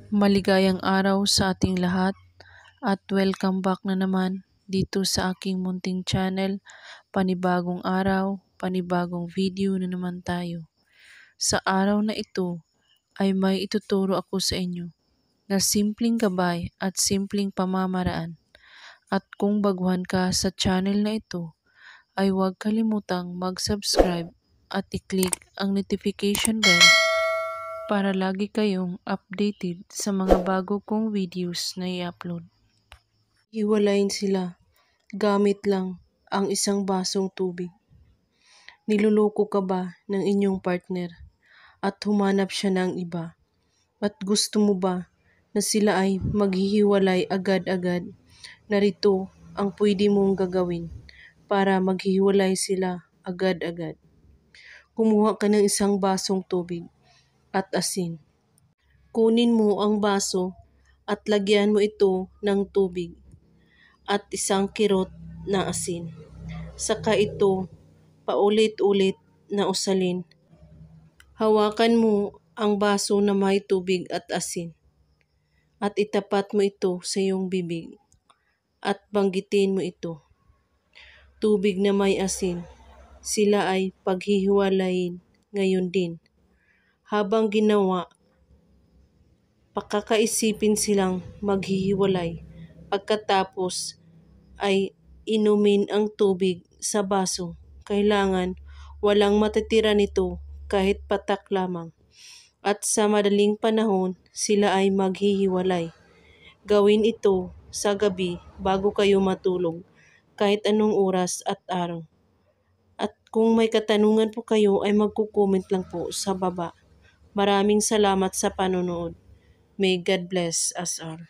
Maligayang araw sa ating lahat at welcome back na naman dito sa aking munting channel. Panibagong araw, panibagong video na naman tayo. Sa araw na ito ay may ituturo ako sa inyo na simpleng gabay at simpleng pamamaraan. At kung baguhan ka sa channel na ito, ay huwag kalimutang mag-subscribe at i-click ang notification bell para lagi kayong updated sa mga bago kong videos na i-upload. Hiwalayin sila gamit lang ang isang basong tubig. Niluloko ka ba ng inyong partner at humanap siya ng iba? At gusto mo ba na sila ay maghihiwalay agad-agad? Narito ang pwede mong gagawin para maghihiwalay sila agad-agad. Kumuha ka ng isang basong tubig at asin. Kunin mo ang baso at lagyan mo ito ng tubig at isang kirot na asin. Saka ito paulit-ulit na usalin. Hawakan mo ang baso na may tubig at asin at itapat mo ito sa iyong bibig at banggitin mo ito. Tubig na may asin, sila ay paghihiwalayin ngayon din. Habang ginawa, pakakaisipin silang maghihiwalay. Pagkatapos ay inumin ang tubig sa baso. Kailangan walang matitira nito kahit patak lamang. At sa madaling panahon, sila ay maghihiwalay. Gawin ito sa gabi bago kayo matulog, kahit anong oras at araw. At kung may katanungan po kayo ay magko-comment lang po sa baba. Maraming salamat sa panonood. May God bless us all.